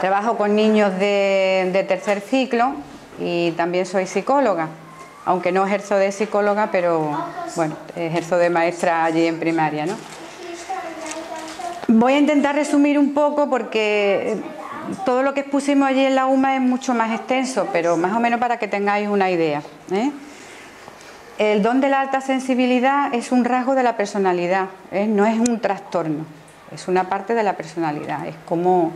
Trabajo con niños de tercer ciclo y también soy psicóloga, aunque no ejerzo de psicóloga, pero bueno, ejerzo de maestra allí en primaria, ¿no? Voy a intentar resumir un poco porque todo lo que expusimos allí en la UMA es mucho más extenso, pero más o menos para que tengáis una idea, ¿eh? El don de la alta sensibilidad es un rasgo de la personalidad, ¿eh? No es un trastorno, es una parte de la personalidad. Es como,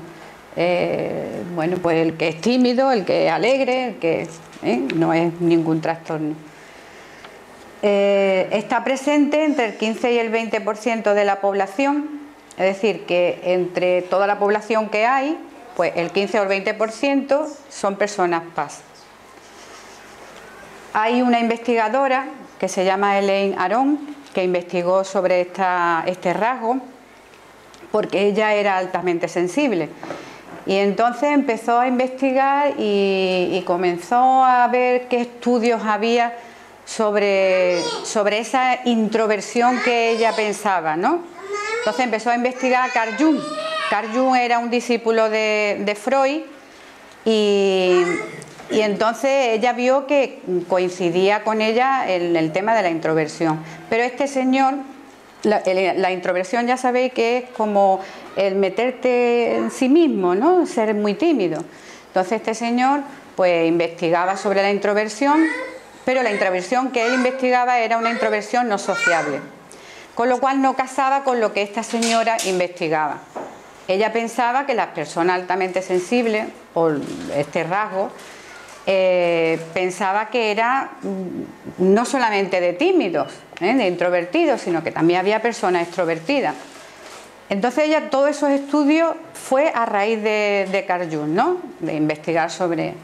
bueno, pues el que es tímido, el que es alegre, el que no es ningún trastorno. Está presente entre el 15 y el 20% de la población, es decir, que entre toda la población que hay, pues el 15 o el 20% son personas PAS. Hay una investigadora que se llama Elaine Aron, que investigó sobre este rasgo, porque ella era altamente sensible. Y entonces empezó a investigar y comenzó a ver qué estudios había sobre esa introversión que ella pensaba, ¿no? Entonces empezó a investigar a Carl Jung. Carl Jung era un discípulo de Freud y entonces ella vio que coincidía con ella en el tema de la introversión. Pero este señor, la introversión ya sabéis que es como el meterte en sí mismo, ¿no? Ser muy tímido. Entonces este señor pues investigaba sobre la introversión, pero la introversión que él investigaba era una introversión no sociable, con lo cual no casaba con lo que esta señora investigaba. Ella pensaba que las personas altamente sensibles, o este rasgo, pensaba que era no solamente de tímidos, de introvertidos, sino que también había personas extrovertidas. Entonces ella, todos esos estudios fue a raíz de Carl Jung, ¿no? De investigar sobre...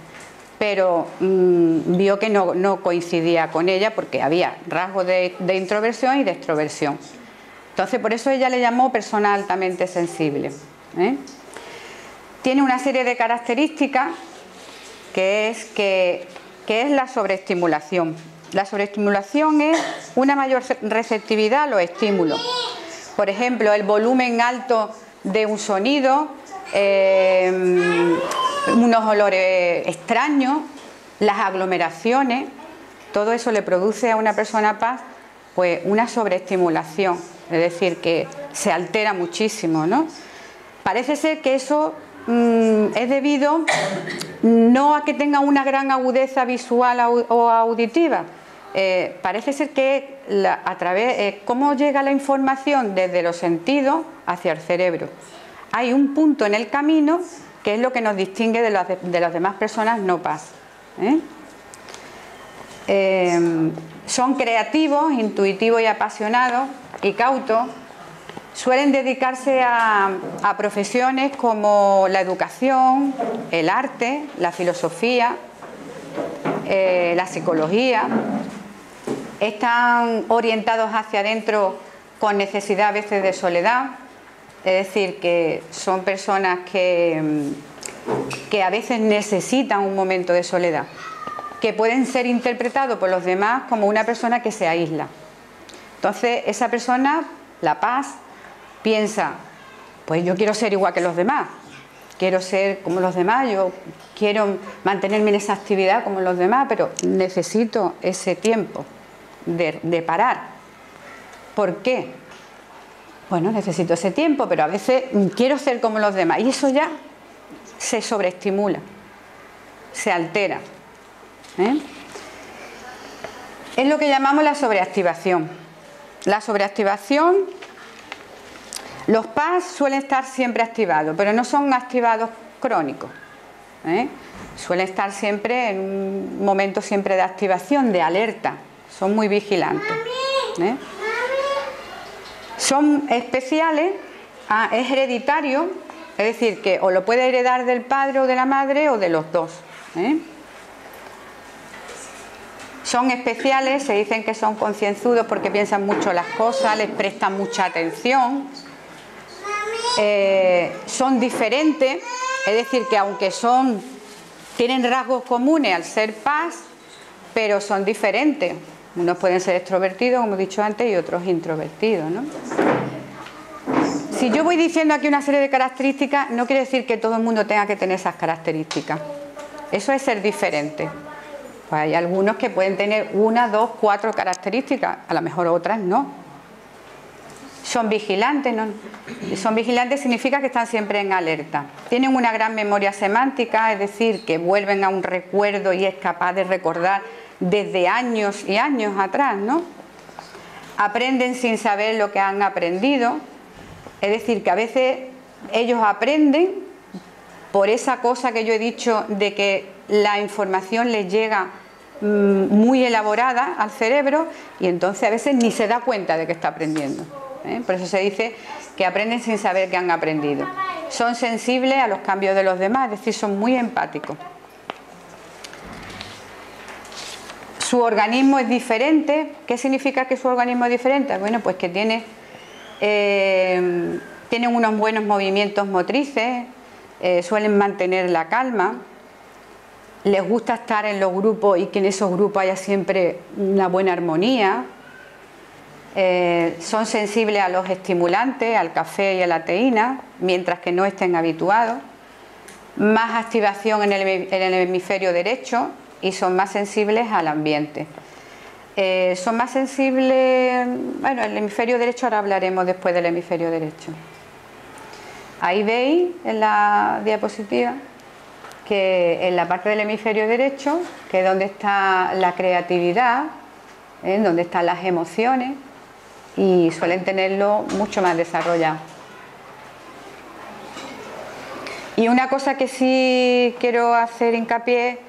Pero vio que no coincidía con ella porque había rasgos de introversión y de extroversión. Entonces por eso ella le llamó persona altamente sensible, ¿eh? Tiene una serie de características que es la sobreestimulación. La sobreestimulación es una mayor receptividad a los estímulos. Por ejemplo, el volumen alto de un sonido, unos olores extraños, las aglomeraciones, todo eso le produce a una persona PAS pues una sobreestimulación, es decir, que se altera muchísimo, ¿no? Parece ser que eso es debido no a que tenga una gran agudeza visual o auditiva, parece ser que cómo llega la información desde los sentidos hacia el cerebro. Hay un punto en el camino que es lo que nos distingue de las demás personas no PAS, son creativos, intuitivos y apasionados y cautos. Suelen dedicarse a profesiones como la educación, el arte, la filosofía, la psicología. Están orientados hacia adentro con necesidad a veces de soledad, es decir, que son personas que a veces necesitan un momento de soledad, que pueden ser interpretados por los demás como una persona que se aísla. Entonces esa persona, la PAS, piensa, pues yo quiero ser igual que los demás, quiero ser como los demás, yo quiero mantenerme en esa actividad como los demás, pero necesito ese tiempo de parar. ¿Por qué? Bueno, necesito ese tiempo, pero a veces quiero ser como los demás y eso ya se sobreestimula, se altera, ¿eh? Es lo que llamamos la sobreactivación. La sobreactivación, los PAS suelen estar siempre activados, pero no son activados crónicos, ¿eh? Suelen estar siempre en un momento siempre de activación, de alerta, son muy vigilantes, ¿eh? Son especiales, es hereditario, es decir, que o lo puede heredar del padre o de la madre o de los dos, ¿eh? Son especiales, se dicen que son concienzudos porque piensan mucho las cosas, les prestan mucha atención, son diferentes, es decir, que aunque tienen rasgos comunes al ser PAS, pero son diferentes. Unos pueden ser extrovertidos, como he dicho antes, y otros introvertidos, ¿no? Si yo voy diciendo aquí una serie de características, no quiere decir que todo el mundo tenga que tener esas características. Eso es ser diferente. Pues hay algunos que pueden tener 1, 2, 4 características, a lo mejor otras no. Son vigilantes, ¿no? Son vigilantes significa que están siempre en alerta. Tienen una gran memoria semántica, es decir, que vuelven a un recuerdo y es capaz de recordar desde años y años atrás, ¿no? Aprenden sin saber lo que han aprendido, es decir, que a veces ellos aprenden por esa cosa que yo he dicho de que la información les llega muy elaborada al cerebro y entonces a veces ni se da cuenta de que está aprendiendo. Por eso se dice que aprenden sin saber que han aprendido. Son sensibles a los cambios de los demás, es decir, son muy empáticos. Su organismo es diferente. ¿Qué significa que su organismo es diferente? Bueno, pues que tienen unos buenos movimientos motrices, suelen mantener la calma, les gusta estar en los grupos y que en esos grupos haya siempre una buena armonía. Son sensibles a los estimulantes, al café y a la teína, mientras que no estén habituados. Más activación en el hemisferio derecho y son más sensibles al ambiente. Son más sensibles, bueno, el hemisferio derecho, ahora hablaremos después del hemisferio derecho. Ahí veis en la diapositiva que en la parte del hemisferio derecho, que es donde está la creatividad, donde están las emociones, y suelen tenerlo mucho más desarrollado. Y una cosa que sí quiero hacer hincapié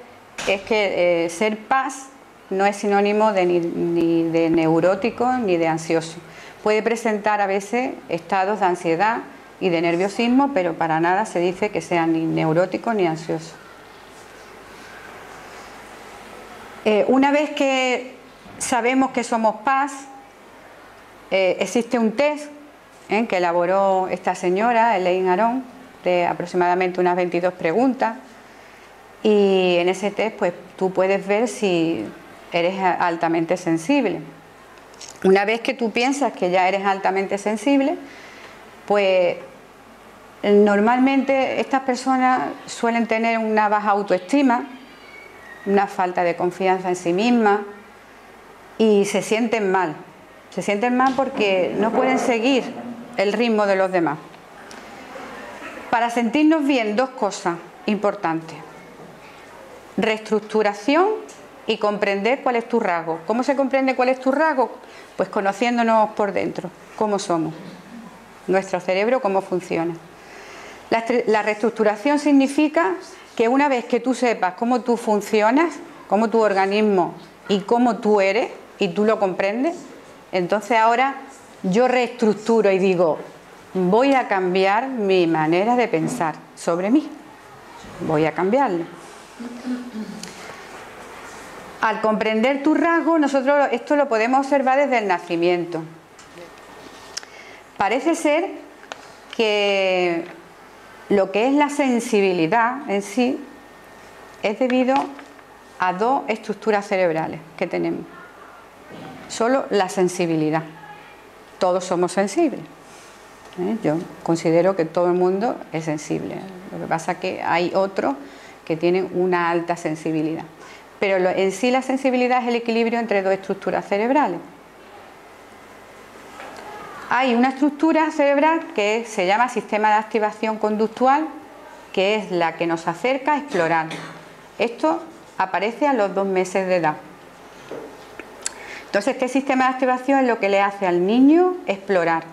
es que ser paz no es sinónimo de ni de neurótico ni de ansioso. Puede presentar a veces estados de ansiedad y de nerviosismo, pero para nada se dice que sea ni neurótico ni ansioso. Una vez que sabemos que somos paz, existe un test que elaboró esta señora, Elaine Aron, de aproximadamente unas 22 preguntas, y en ese test pues tú puedes ver si eres altamente sensible. Una vez que tú piensas que ya eres altamente sensible, pues normalmente estas personas suelen tener una baja autoestima, una falta de confianza en sí mismas y se sienten mal. Se sienten mal porque no pueden seguir el ritmo de los demás. Para sentirnos bien, dos cosas importantes: reestructuración y comprender cuál es tu rasgo. ¿Cómo se comprende cuál es tu rasgo? Pues conociéndonos por dentro, cómo somos, nuestro cerebro, cómo funciona. La reestructuración significa que una vez que tú sepas cómo tú funcionas, cómo tu organismo y cómo tú eres, y tú lo comprendes, entonces ahora yo reestructuro y digo, voy a cambiar mi manera de pensar sobre mí, voy a cambiarlo. Al comprender tu rasgo, nosotros esto lo podemos observar desde el nacimiento. Parece ser que lo que es la sensibilidad en sí es debido a dos estructuras cerebrales que tenemos. Solo la sensibilidad. Todos somos sensibles. Yo considero que todo el mundo es sensible. Lo que pasa es que hay otros que tienen una alta sensibilidad. Pero en sí la sensibilidad es el equilibrio entre dos estructuras cerebrales. Hay una estructura cerebral que se llama sistema de activación conductual, que es la que nos acerca a explorar. Esto aparece a los 2 meses de edad. Entonces, este sistema de activación es lo que le hace al niño explorar.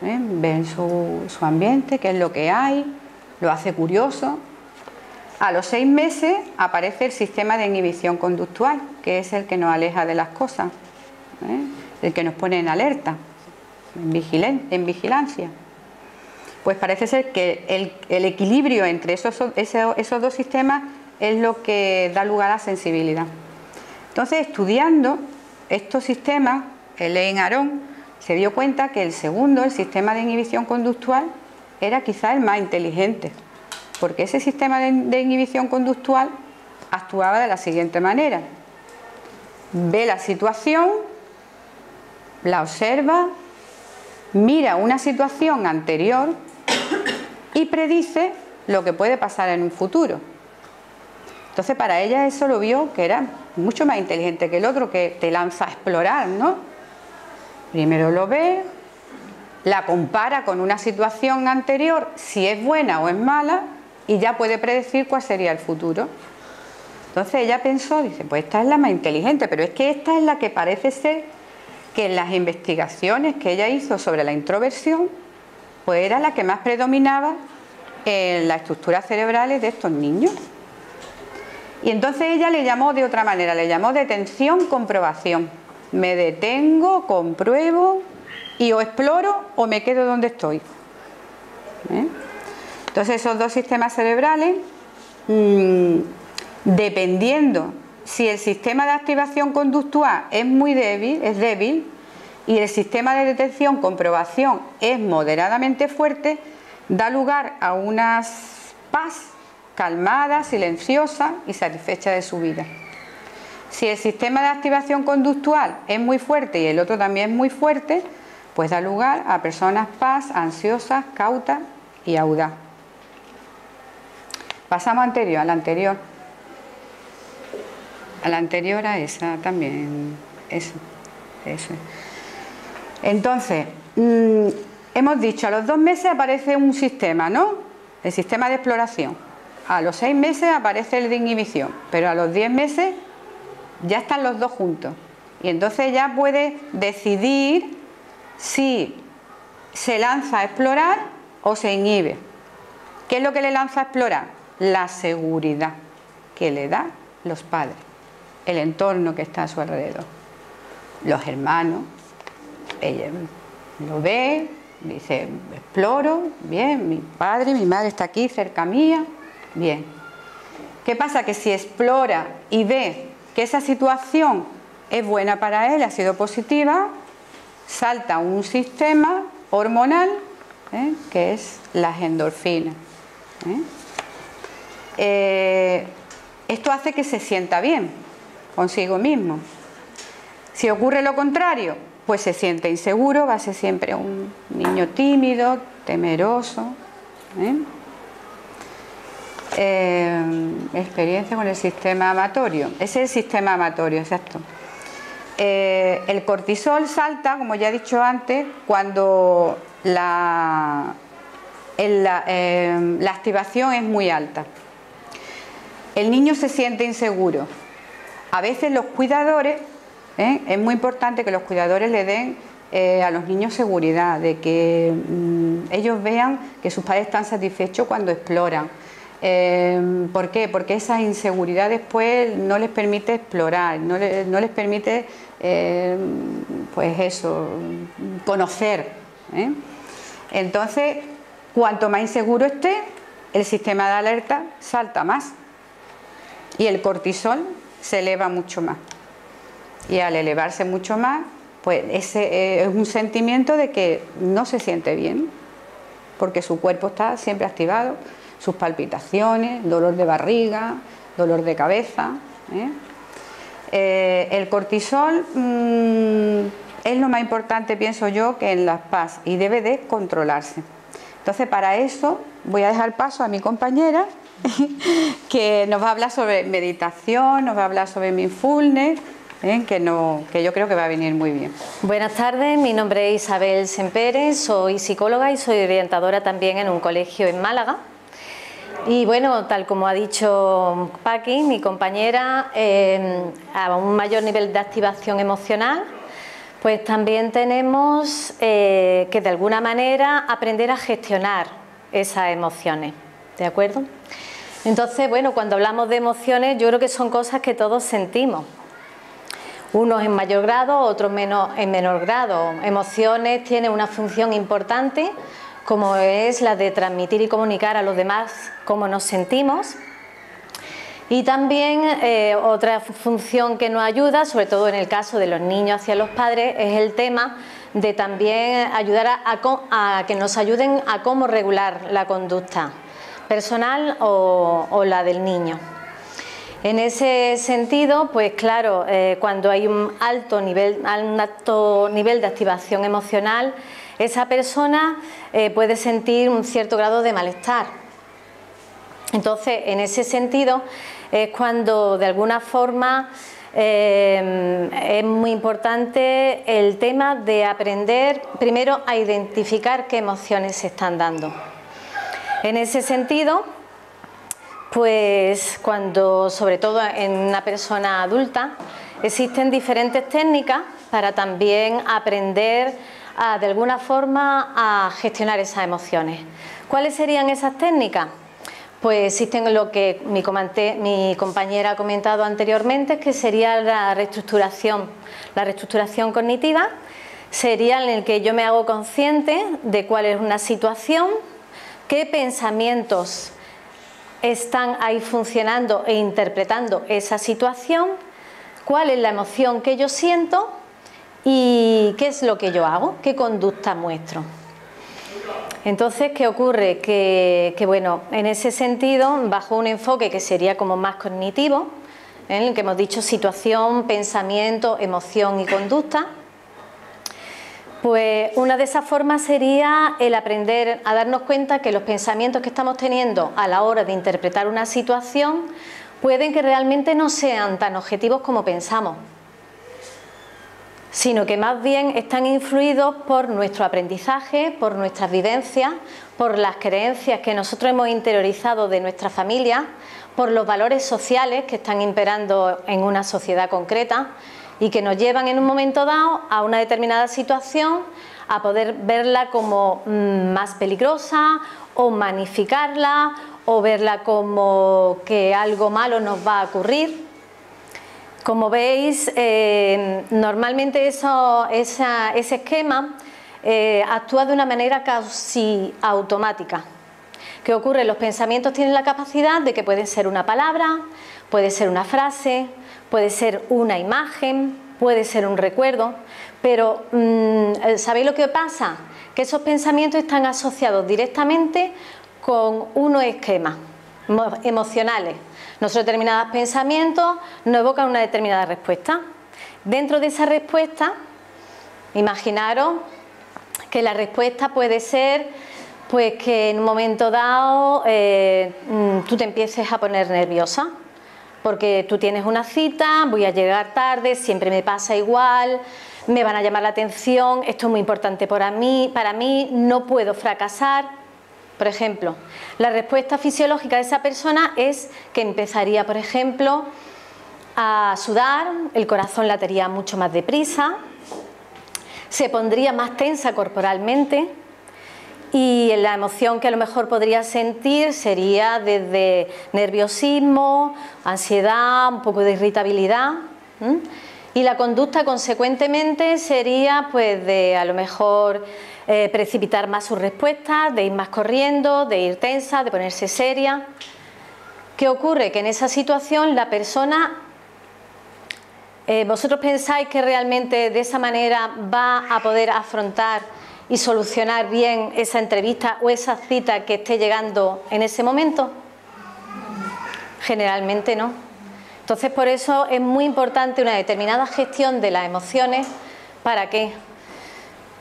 Ver su ambiente, qué es lo que hay, lo hace curioso. A los 6 meses aparece el sistema de inhibición conductual, que es el que nos aleja de las cosas, el que nos pone en alerta, en vigilancia. Pues parece ser que el equilibrio entre esos dos sistemas es lo que da lugar a la sensibilidad. Entonces, estudiando estos sistemas, Elaine Aron se dio cuenta que el segundo, el sistema de inhibición conductual, era quizá el más inteligente, porque ese sistema de inhibición conductual actuaba de la siguiente manera: ve la situación, la observa, mira una situación anterior y predice lo que puede pasar en un futuro. Entonces para ella eso lo vio que era mucho más inteligente que el otro, que te lanza a explorar, ¿no? Primero lo ve, la compara con una situación anterior, si es buena o es mala, y ya puede predecir cuál sería el futuro. Entonces ella pensó, dice, pues esta es la más inteligente, pero es que esta es la que parece ser que en las investigaciones que ella hizo sobre la introversión, pues era la que más predominaba en las estructuras cerebrales de estos niños. Y entonces ella le llamó de otra manera, le llamó detención-comprobación. Me detengo, compruebo y o exploro o me quedo donde estoy. Entonces esos dos sistemas cerebrales, dependiendo si el sistema de activación conductual es muy débil, y el sistema de detención-comprobación es moderadamente fuerte, da lugar a unas paz calmada, silenciosa y satisfecha de su vida. Si el sistema de activación conductual es muy fuerte y el otro también es muy fuerte, pues da lugar a personas paz, ansiosas, cautas y audaz. Pasamos a la anterior a esa también, eso. Entonces, hemos dicho, a los 2 meses aparece un sistema, ¿no? El sistema de exploración. A los 6 meses aparece el de inhibición, pero a los 10 meses ya están los dos juntos. Y entonces ya puede decidir si se lanza a explorar o se inhibe. ¿Qué es lo que le lanza a explorar? La seguridad que le da los padres, el entorno que está a su alrededor, los hermanos. Ella lo ve, dice, exploro, bien, mi padre, mi madre está aquí cerca mía, bien. ¿Qué pasa? Que si explora y ve que esa situación es buena para él, ha sido positiva, salta un sistema hormonal, que es las endorfinas. Esto hace que se sienta bien consigo mismo. Si ocurre lo contrario, pues se siente inseguro, va a ser siempre un niño tímido, temeroso. Experiencia con el sistema amatorio. Ese es el sistema amatorio, exacto. El cortisol salta, como ya he dicho antes, cuando la activación es muy alta. El niño se siente inseguro. A veces los cuidadores, es muy importante que los cuidadores le den a los niños seguridad, de que ellos vean que sus padres están satisfechos cuando exploran. ¿Por qué? Porque esa inseguridad después no les permite explorar, no les permite, pues eso, conocer. Entonces, cuanto más inseguro esté, el sistema de alerta salta más y el cortisol se eleva mucho más. Y al elevarse mucho más, pues ese es un sentimiento de que no se siente bien, porque su cuerpo está siempre activado, sus palpitaciones, dolor de barriga, dolor de cabeza. El cortisol es lo más importante, pienso yo, que en las PAS, y debe de controlarse. Entonces, para eso voy a dejar paso a mi compañera que nos va a hablar sobre meditación, nos va a hablar sobre mindfulness, que yo creo que va a venir muy bien. Buenas tardes, mi nombre es Isabel Semperes, soy psicóloga y soy orientadora también en un colegio en Málaga. Y bueno, tal como ha dicho Paqui, mi compañera, a un mayor nivel de activación emocional, pues también tenemos que de alguna manera aprender a gestionar esas emociones, ¿de acuerdo? Entonces, bueno, cuando hablamos de emociones, yo creo que son cosas que todos sentimos. Unos en mayor grado, otros en menor grado. Emociones tienen una función importante, como es la de transmitir y comunicar a los demás cómo nos sentimos. Y también otra función que nos ayuda, sobre todo en el caso de los niños hacia los padres, es el tema de también ayudar a que nos ayuden a cómo regular la conducta personal o la del niño. En ese sentido, pues claro, cuando hay un alto nivel de activación emocional, esa persona puede sentir un cierto grado de malestar. Entonces, en ese sentido, es cuando de alguna forma es muy importante el tema de aprender primero a identificar qué emociones se están dando. En ese sentido, pues cuando, sobre todo en una persona adulta, existen diferentes técnicas para también aprender de alguna forma a gestionar esas emociones. ¿Cuáles serían esas técnicas? Pues existen lo que mi compañera ha comentado anteriormente, que sería la reestructuración. La reestructuración cognitiva sería en el que yo me hago consciente de cuál es una situación, qué pensamientos están ahí funcionando e interpretando esa situación, cuál es la emoción que yo siento y qué es lo que yo hago, qué conducta muestro. Entonces, ¿qué ocurre? Que bueno, en ese sentido, bajo un enfoque que sería como más cognitivo, en el que hemos dicho situación, pensamiento, emoción y conducta, pues una de esas formas sería el aprender a darnos cuenta que los pensamientos que estamos teniendo a la hora de interpretar una situación pueden que realmente no sean tan objetivos como pensamos, sino que más bien están influidos por nuestro aprendizaje, por nuestras vivencias, por las creencias que nosotros hemos interiorizado de nuestra familia, por los valores sociales que están imperando en una sociedad concreta y que nos llevan en un momento dado a una determinada situación a poder verla como más peligrosa o magnificarla o verla como que algo malo nos va a ocurrir. Como veis, normalmente ese esquema actúa de una manera casi automática. ¿Qué ocurre? Los pensamientos tienen la capacidad de que pueden ser una palabra, puede ser una frase, puede ser una imagen, puede ser un recuerdo, pero ¿sabéis lo que pasa? Que esos pensamientos están asociados directamente con unos esquemas emocionales. Nuestros determinados pensamientos nos evocan una determinada respuesta. Dentro de esa respuesta, imaginaros que la respuesta puede ser pues que en un momento dado tú te empieces a poner nerviosa porque tú tienes una cita, voy a llegar tarde, siempre me pasa igual, me van a llamar la atención, esto es muy importante para mí, no puedo fracasar. Por ejemplo, la respuesta fisiológica de esa persona es que empezaría, por ejemplo, a sudar, el corazón latería mucho más deprisa, se pondría más tensa corporalmente y la emoción que a lo mejor podría sentir sería desde nerviosismo, ansiedad, un poco de irritabilidad. Y la conducta consecuentemente sería pues de a lo mejor precipitar más sus respuestas, de ir más corriendo, de ir tensa, de ponerse seria. ¿Qué ocurre? Que en esa situación la persona, ¿vosotros pensáis que realmente de esa manera va a poder afrontar y solucionar bien esa entrevista o esa cita que esté llegando en ese momento? Generalmente no. Entonces, por eso es muy importante una determinada gestión de las emociones. ¿Para qué?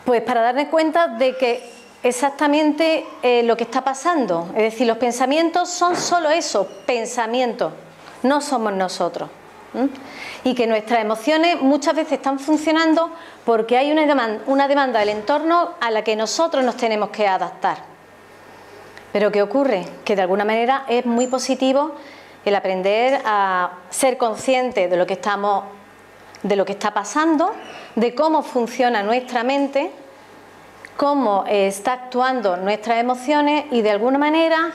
Pues para darnos cuenta de que exactamente lo que está pasando. Es decir, los pensamientos son solo eso, pensamientos, no somos nosotros. Y que nuestras emociones muchas veces están funcionando porque hay una demanda del entorno a la que nosotros nos tenemos que adaptar. Pero ¿qué ocurre? Que de alguna manera es muy positivo el aprender a ser consciente de lo que está pasando, de cómo funciona nuestra mente, cómo está actuando nuestras emociones y de alguna manera,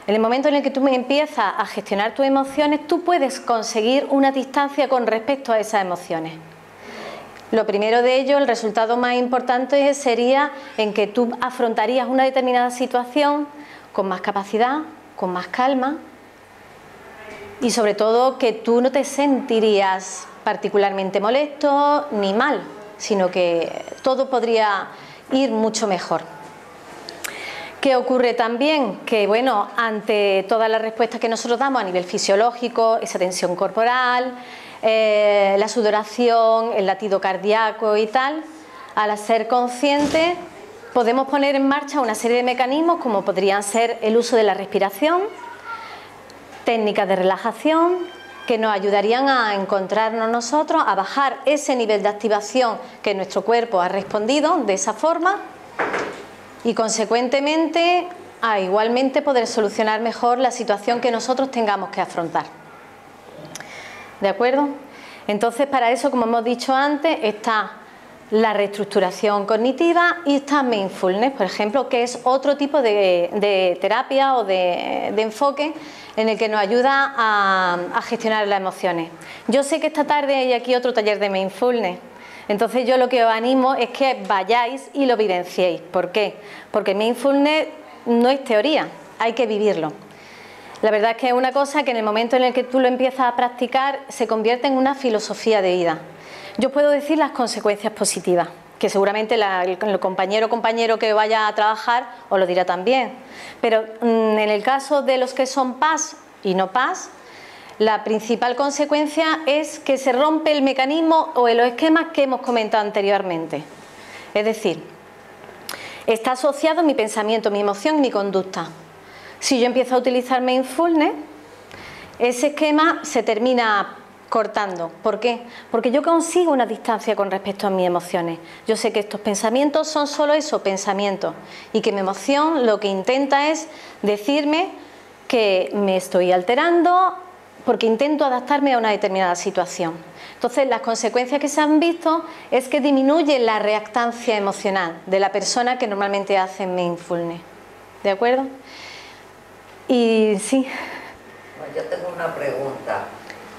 en el momento en el que tú empiezas a gestionar tus emociones, tú puedes conseguir una distancia con respecto a esas emociones. Lo primero de ello, el resultado más importante sería en que tú afrontarías una determinada situación con más capacidad, con más calma y sobre todo que tú no te sentirías particularmente molesto ni mal, sino que todo podría ir mucho mejor. ¿Qué ocurre también? Que bueno, ante todas las respuestas que nosotros damos a nivel fisiológico, esa tensión corporal, la sudoración, el latido cardíaco y tal, al ser consciente, podemos poner en marcha una serie de mecanismos como podrían ser el uso de la respiración, técnicas de relajación que nos ayudarían a encontrarnos nosotros, a bajar ese nivel de activación que nuestro cuerpo ha respondido de esa forma y consecuentemente a igualmente poder solucionar mejor la situación que nosotros tengamos que afrontar. ¿De acuerdo? Entonces, para eso, como hemos dicho antes, está la reestructuración cognitiva y está mindfulness, por ejemplo, que es otro tipo de terapia o de enfoque en el que nos ayuda a gestionar las emociones. Yo sé que esta tarde hay aquí otro taller de mindfulness, entonces yo lo que os animo es que vayáis y lo vivenciéis. ¿Por qué? Porque mindfulness no es teoría, hay que vivirlo. La verdad es que es una cosa que en el momento en el que tú lo empiezas a practicar se convierte en una filosofía de vida. Yo puedo decir las consecuencias positivas, que seguramente el compañero o compañero que vaya a trabajar os lo dirá también. Pero en el caso de los que son PAS y no PAS, la principal consecuencia es que se rompe el mecanismo o los esquemas que hemos comentado anteriormente. Es decir, está asociado mi pensamiento, mi emoción y mi conducta. Si yo empiezo a utilizar mindfulness, ese esquema se termina cortando. ¿Por qué? Porque yo consigo una distancia con respecto a mis emociones. Yo sé que estos pensamientos son solo eso, pensamientos, y que mi emoción lo que intenta es decirme que me estoy alterando porque intento adaptarme a una determinada situación. Entonces, las consecuencias que se han visto es que disminuye la reactancia emocional de la persona que normalmente hace mindfulness. ¿De acuerdo? Y sí. Bueno, yo tengo una pregunta.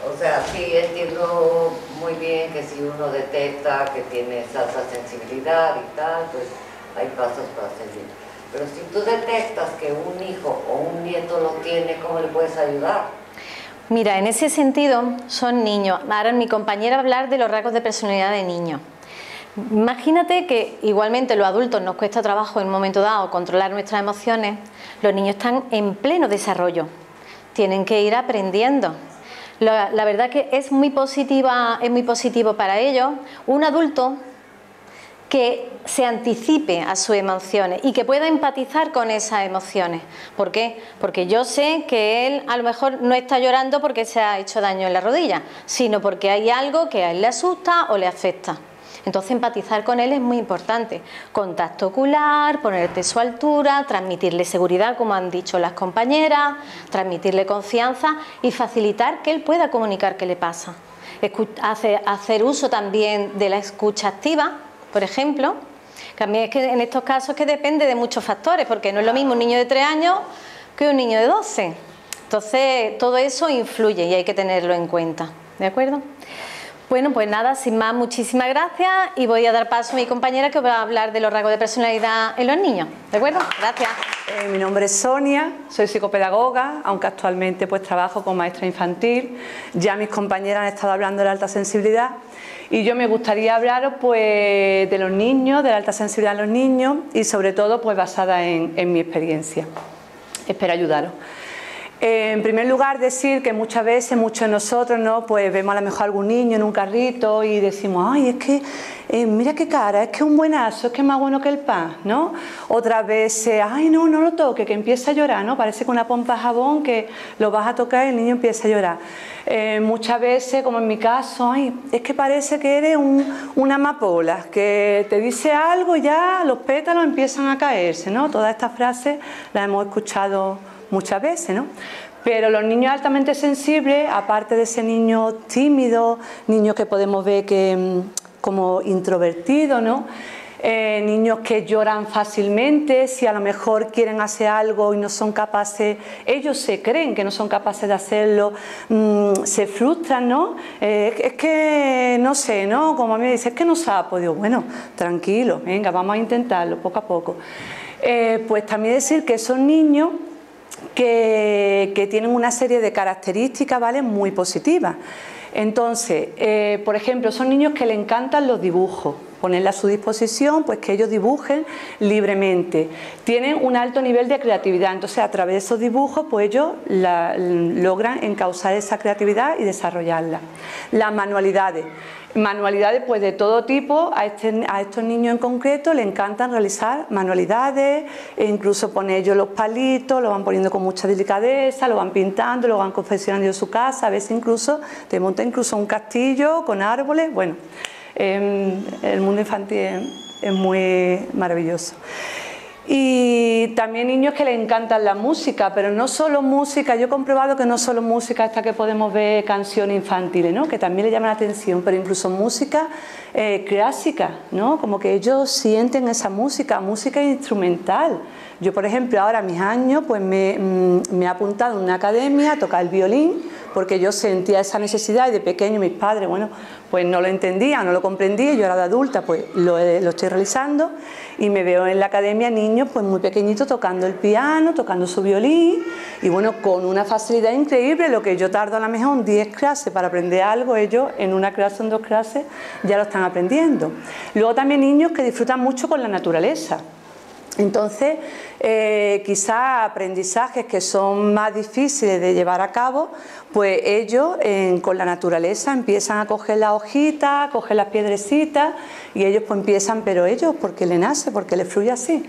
O sea, sí entiendo muy bien que si uno detecta que tiene esa sensibilidad y tal, pues hay pasos para seguir. Pero si tú detectas que un hijo o un nieto lo tiene, ¿cómo le puedes ayudar? Mira, en ese sentido son niños. Ahora mi compañera va a hablar de los rasgos de personalidad de niños. Imagínate que igualmente los adultos nos cuesta trabajo en un momento dado controlar nuestras emociones. Los niños están en pleno desarrollo, tienen que ir aprendiendo. La verdad que es muy positivo para ellos un adulto que se anticipe a sus emociones y que pueda empatizar con esas emociones. ¿Por qué? Porque yo sé que él a lo mejor no está llorando porque se ha hecho daño en la rodilla, sino porque hay algo que a él le asusta o le afecta. Entonces empatizar con él es muy importante. Contacto ocular, ponerte a su altura, transmitirle seguridad, como han dicho las compañeras, transmitirle confianza y facilitar que él pueda comunicar qué le pasa. Hacer uso también de la escucha activa, por ejemplo. También es que en estos casos que depende de muchos factores, porque no es lo mismo un niño de 3 años que un niño de 12. Entonces todo eso influye y hay que tenerlo en cuenta. ¿De acuerdo? Bueno, pues nada, sin más, muchísimas gracias y voy a dar paso a mi compañera que va a hablar de los rasgos de personalidad en los niños. ¿De acuerdo? Gracias. Mi nombre es Sonia, soy psicopedagoga, aunque actualmente pues trabajo como maestra infantil. Ya mis compañeras han estado hablando de la alta sensibilidad y yo me gustaría hablaros pues de los niños, de la alta sensibilidad en los niños y sobre todo pues basada en mi experiencia. Espero ayudaros. En primer lugar, decir que muchas veces, muchos de nosotros, ¿no?, pues vemos a lo mejor algún niño en un carrito y decimos, ay, es que mira qué cara, es que es un buenazo, es que es más bueno que el pan, ¿no? Otras veces, ay, no lo toque, que empieza a llorar, ¿no? Parece que una pompa de jabón que lo vas a tocar y el niño empieza a llorar. Muchas veces, como en mi caso, ay, es que parece que eres una amapola, que te dice algo y ya los pétalos empiezan a caerse, ¿no? Todas estas frases las hemos escuchado muchas veces, ¿no? Pero los niños altamente sensibles, aparte de ese niño tímido, niños que podemos ver que como introvertidos, ¿no? Niños que lloran fácilmente, si a lo mejor quieren hacer algo y no son capaces, ellos se creen que no son capaces de hacerlo, se frustran, ¿no? Es que no sé, ¿no? Como a mí me dice, es que no sabe, digo, bueno, tranquilo, venga, vamos a intentarlo poco a poco. Pues también decir que son niños que tienen una serie de características, ¿vale?, muy positivas. Entonces, por ejemplo, son niños que les encantan los dibujos, ponerle a su disposición, pues que ellos dibujen libremente. Tienen un alto nivel de creatividad, entonces a través de esos dibujos, pues ellos logran encauzar esa creatividad y desarrollarla. Las manualidades. Manualidades pues de todo tipo. A estos niños en concreto les encantan realizar manualidades, e incluso poner ellos los palitos, lo van poniendo con mucha delicadeza, lo van pintando, lo van confeccionando en su casa, a veces incluso te monta incluso un castillo con árboles. Bueno, el mundo infantil es muy maravilloso. Y también niños que les encanta la música, pero no solo música. Yo he comprobado que no solo música esta que podemos ver, canciones infantiles, ¿no?, que también le llaman la atención, pero incluso música clásica, ¿no?, como que ellos sienten esa música instrumental. Yo, por ejemplo, ahora a mis años, pues me he apuntado en una academia a tocar el violín, porque yo sentía esa necesidad y de pequeño mis padres, bueno, pues no lo entendían, no lo comprendía, yo ahora de adulta pues lo estoy realizando y me veo en la academia niños pues muy pequeñitos tocando el piano, tocando su violín y bueno, con una facilidad increíble. Lo que yo tardo a lo mejor en 10 clases para aprender algo, ellos en una clase o en 2 clases ya lo están aprendiendo. Luego también niños que disfrutan mucho con la naturaleza. Entonces, quizás aprendizajes que son más difíciles de llevar a cabo, pues ellos con la naturaleza empiezan a coger las hojitas, a coger las piedrecitas y ellos pues empiezan, pero ellos porque le nace, porque le fluye así,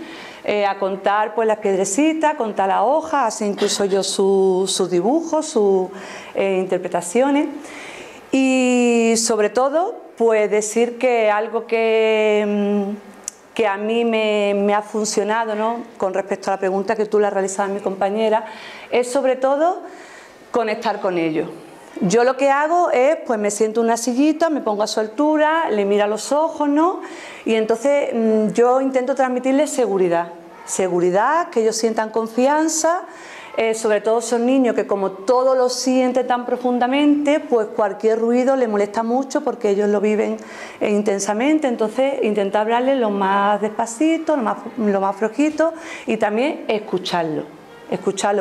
a contar pues las piedrecitas, a contar las hojas, así incluso yo sus dibujos, sus interpretaciones. Y sobre todo, pues decir que algo que a mí me ha funcionado, ¿no?, con respecto a la pregunta que tú le has realizado a mi compañera, es sobre todo conectar con ellos. Yo lo que hago es, pues me siento en una sillita, me pongo a su altura, le miro a los ojos, ¿no?, y entonces yo intento transmitirles seguridad, que ellos sientan confianza. Sobre todo son niños que como todo lo sienten tan profundamente, pues cualquier ruido les molesta mucho porque ellos lo viven intensamente. Entonces intentar hablarles lo más despacito, lo más flojito y también escucharlo,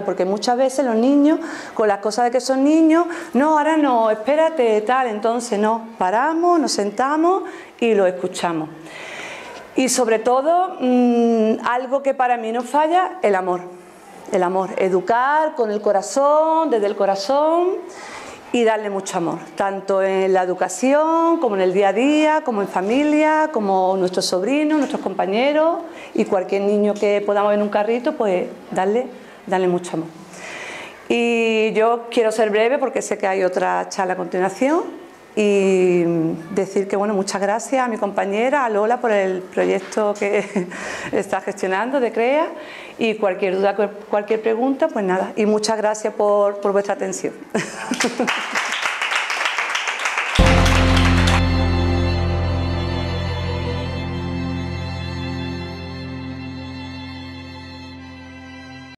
porque muchas veces los niños, con las cosas de que son niños, no, ahora no, espérate, tal, entonces no, paramos, nos sentamos y lo escuchamos. Y sobre todo, algo que para mí no falla, el amor. El amor, educar con el corazón, desde el corazón y darle mucho amor, tanto en la educación como en el día a día, como en familia, como nuestros sobrinos, nuestros compañeros y cualquier niño que podamos ver en un carrito, pues darle mucho amor. Y yo quiero ser breve porque sé que hay otra charla a continuación y decir que bueno, muchas gracias a mi compañera, a Lola, por el proyecto que está gestionando de CREA y cualquier duda, cualquier pregunta, pues nada, y muchas gracias por vuestra atención.